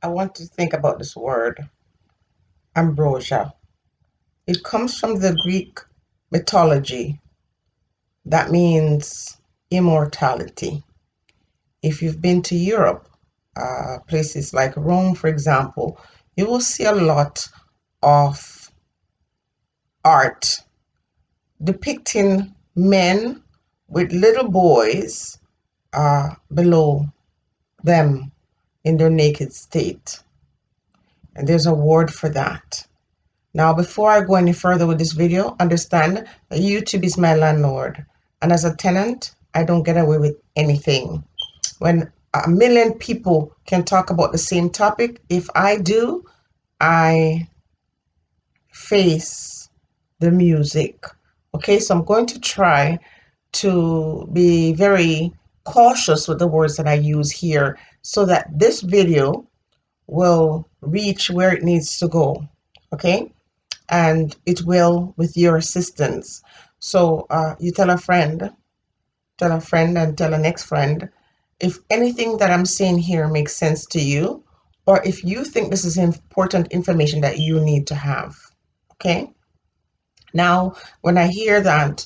I want to think about this word, ambrosia. It comes from the Greek mythology. That means immortality. If you've been to Europe, places like Rome, for example, you will see a lot of art depicting men with little boys below them in their naked state. And there's a word for that. Now, before I go any further with this video, understand that YouTube is my landlord. And as a tenant, I don't get away with anything. When a million people can talk about the same topic, if I do, I face the music. Okay, so I'm going to try to be very cautious with the words that I use here so that this video will reach where it needs to go. Okay, and it will with your assistance. So you tell a friend, and tell a next friend if anything that I'm saying here makes sense to you, or if you think this is important information that you need to have. Okay. Now, when I hear that,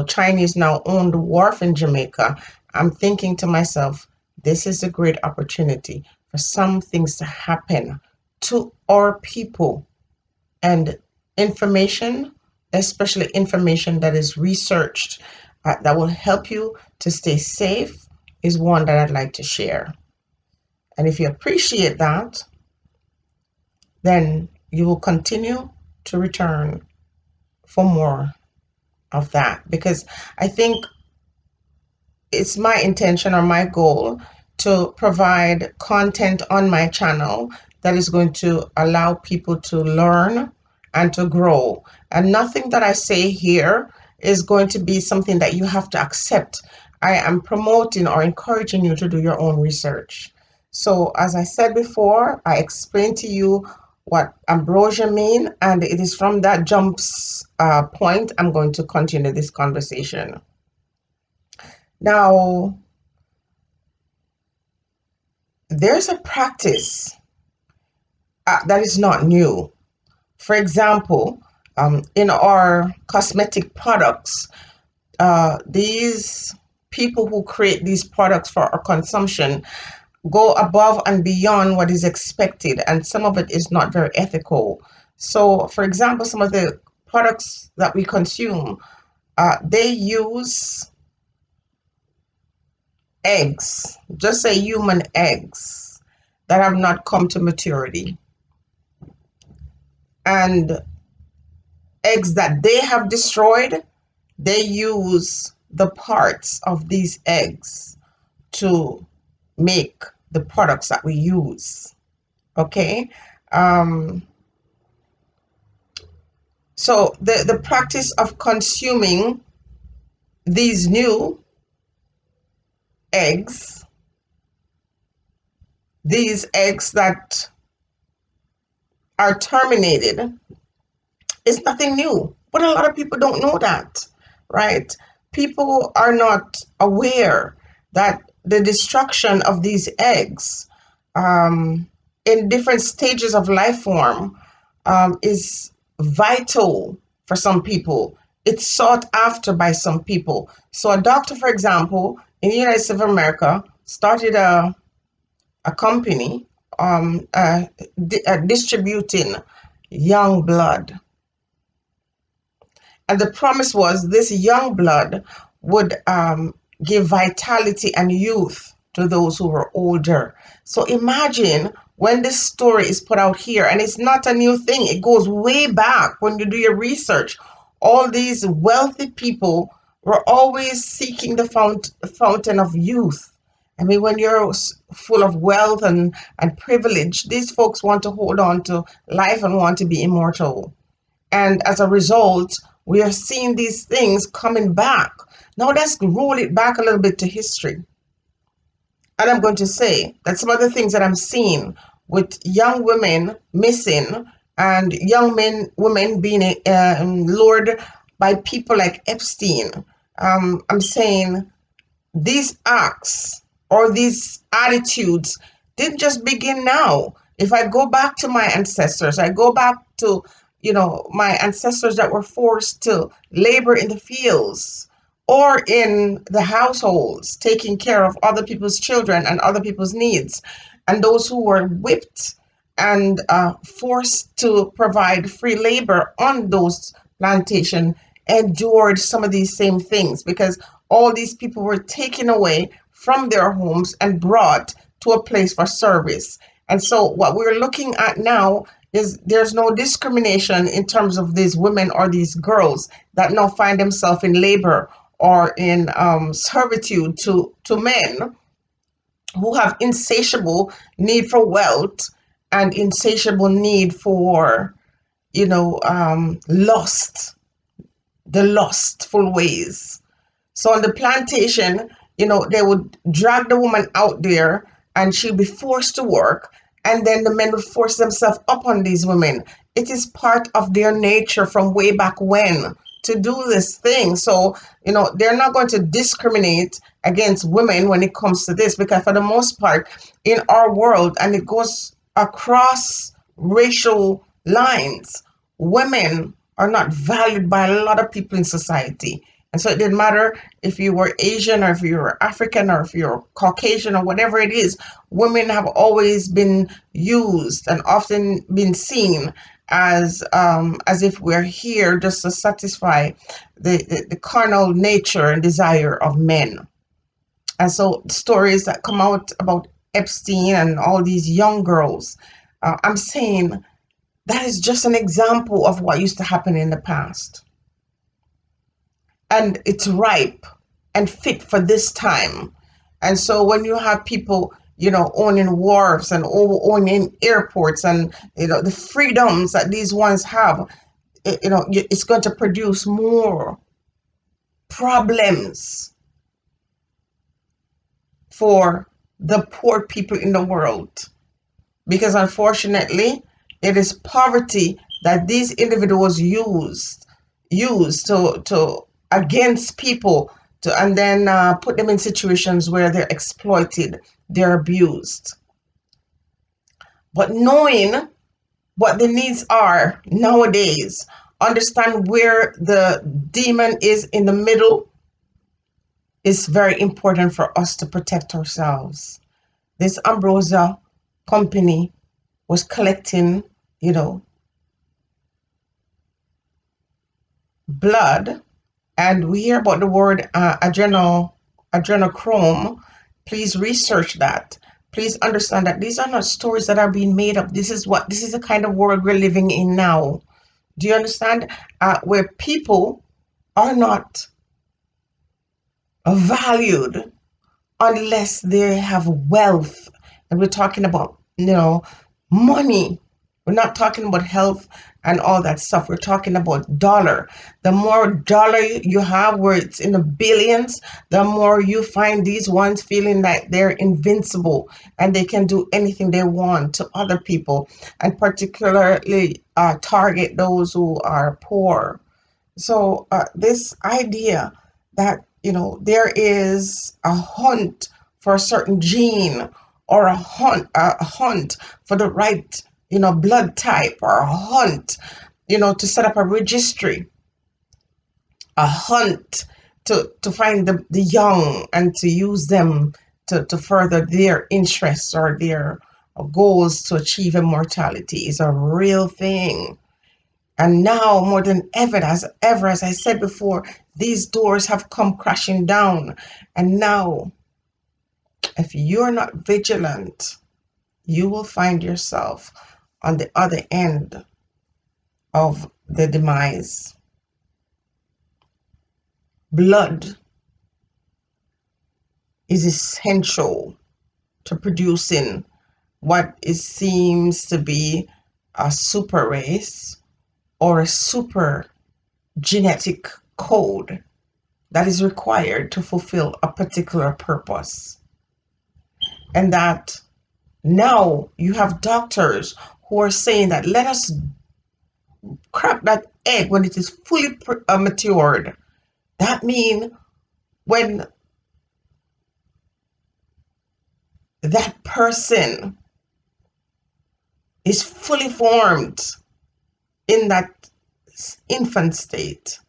Chinese now own the wharf in Jamaica, I'm thinking to myself, this is a great opportunity for some things to happen to our people, and information, especially information that is researched, that will help you to stay safe, is one that I'd like to share. And if you appreciate that, then you will continue to return for more of that, because I think it's my intention or my goal to provide content on my channel that is going to allow people to learn and to grow. And nothing that I say here is going to be something that you have to accept. I am promoting or encouraging you to do your own research. So as I said before, I explained to you what ambrosia mean, and it is from that jumps point I'm going to continue this conversation. Now, there's a practice that is not new. For example, in our cosmetic products, these people who create these products for our consumption go above and beyond what is expected, and some of it is not very ethical. So, for example, some of the products that we consume, they use eggs, just say human eggs, that have not come to maturity. And eggs that they have destroyed, they use the parts of these eggs to make the products that we use. Okay. So the practice of consuming these new eggs, that are terminated, is nothing new. But a lot of people don't know that, right? People are not aware that the destruction of these eggs in different stages of life form is vital for some people. It's sought after by some people. So a doctor, for example, in the United States of America, started a company distributing young blood. And the promise was this young blood would give vitality and youth to those who were older. So imagine when this story is put out here, and it's not a new thing. It goes way back when you do your research. All these wealthy people were always seeking the fountain of youth. I mean, when you're full of wealth and privilege, these folks want to hold on to life and want to be immortal. And as a result, we are seeing these things coming back. Now let's roll it back a little bit to history. And I'm going to say that some of the things that I'm seeing with young women missing and young women being lured by people like Epstein, I'm saying these acts or these attitudes didn't just begin now. If I go back to my ancestors, I go back to, my ancestors that were forced to labor in the fields or in the households, taking care of other people's children and other people's needs, and those who were whipped and forced to provide free labor on those plantations endured some of these same things, because all these people were taken away from their homes and brought to a place for service. And so what we're looking at now is there's no discrimination in terms of these women or these girls that now find themselves in labor or in servitude to men who have insatiable need for wealth and insatiable need for, lust, the lustful ways. So on the plantation, they would drag the woman out there and she'd be forced to work, and then the men would force themselves upon these women. It is part of their nature from way back when to do this thing. So, they're not going to discriminate against women when it comes to this, because for the most part in our world, and it goes across racial lines, women are not valued by a lot of people in society. And so it didn't matter if you were Asian or if you were African or if you're Caucasian or whatever it is, women have always been used and often been seen as if we're here just to satisfy the carnal nature and desire of men. And so stories that come out about Epstein and all these young girls, I'm saying that is just an example of what used to happen in the past. And it's ripe and fit for this time. And so when you have people, owning wharves and owning airports and, the freedoms that these ones have, it's going to produce more problems for the poor people in the world. Because unfortunately, it is poverty that these individuals use to against people, and then put them in situations where they're exploited, they're abused. But knowing what the needs are nowadays, understand where the demon is in the middle, is very important for us to protect ourselves. This Ambrosia company was collecting, blood, and we hear about the word adrenochrome. Please research that. Please understand that these are not stories that are being made up. This is the kind of world we're living in now. Do you understand? Where people are not valued unless they have wealth. And we're talking about, money. We're not talking about health and all that stuff. We're talking about dollar. The more dollar you have, where it's in the billions, the more you find these ones feeling like they're invincible and they can do anything they want to other people, and particularly target those who are poor. So this idea that, there is a hunt for a certain gene, or a hunt for the right, blood type, or a hunt, to set up a registry, a hunt to find the young and to use them to further their interests or their goals to achieve immortality is a real thing. And now more than ever, as I said before, these doors have come crashing down. And now, if you're not vigilant, you will find yourself on the other end of the demise. Blood is essential to producing what seems to be a super race or a super genetic code that is required to fulfill a particular purpose. And that now you have doctors who are saying that let us crack that egg when it is fully matured. That means when that person is fully formed in that infant state,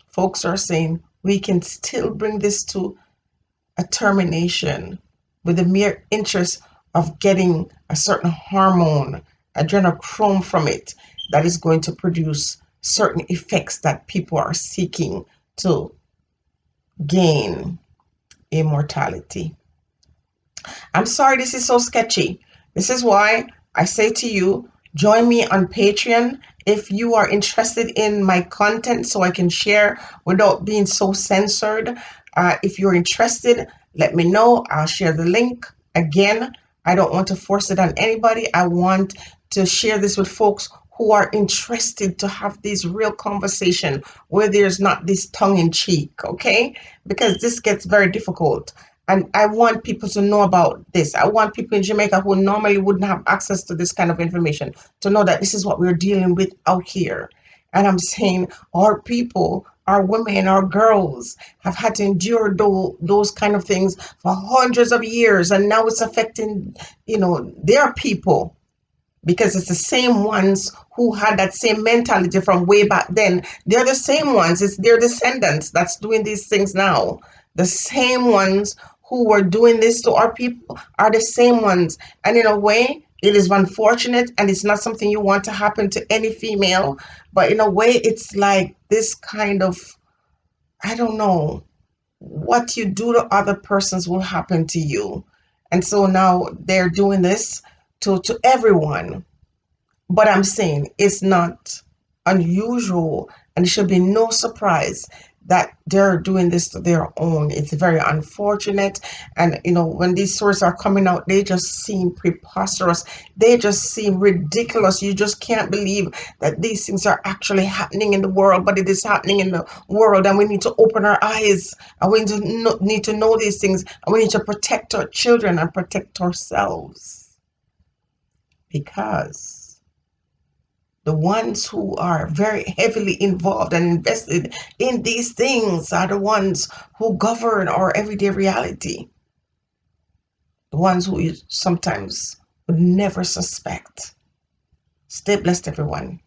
folks are saying we can still bring this to a termination with the mere interest of getting a certain hormone, adrenochrome from it, that is going to produce certain effects that people are seeking to gain immortality. I'm sorry this is so sketchy. This is why I say to you, join me on Patreon if you are interested in my content so I can share without being so censored. If you're interested, let me know. I'll share the link. Again, I don't want to force it on anybody. I want to share this with folks who are interested to have this real conversation where there's not this tongue in cheek, okay? Because this gets very difficult. And I want people to know about this. I want people in Jamaica who normally wouldn't have access to this kind of information to know that this is what we're dealing with out here. And I'm saying our people, our women, our girls have had to endure those kind of things for hundreds of years. And now it's affecting, their people, because it's the same ones who had that same mentality from way back then. They're the same ones. It's their descendants that's doing these things now. The same ones who were doing this to our people are the same ones. And in a way, it is unfortunate and it's not something you want to happen to any female. But in a way, it's like this kind of, I don't know, what you do to other persons will happen to you. And so now they're doing this to everyone. But I'm saying it's not unusual and it should be no surprise that they're doing this to their own. It's very unfortunate. And, when these stories are coming out, they just seem preposterous. They just seem ridiculous. You just can't believe that these things are actually happening in the world, but it is happening in the world. And we need to open our eyes and we need to know these things. And we need to protect our children and protect ourselves, because the ones who are very heavily involved and invested in these things are the ones who govern our everyday reality. The ones who you sometimes would never suspect. Stay blessed, everyone.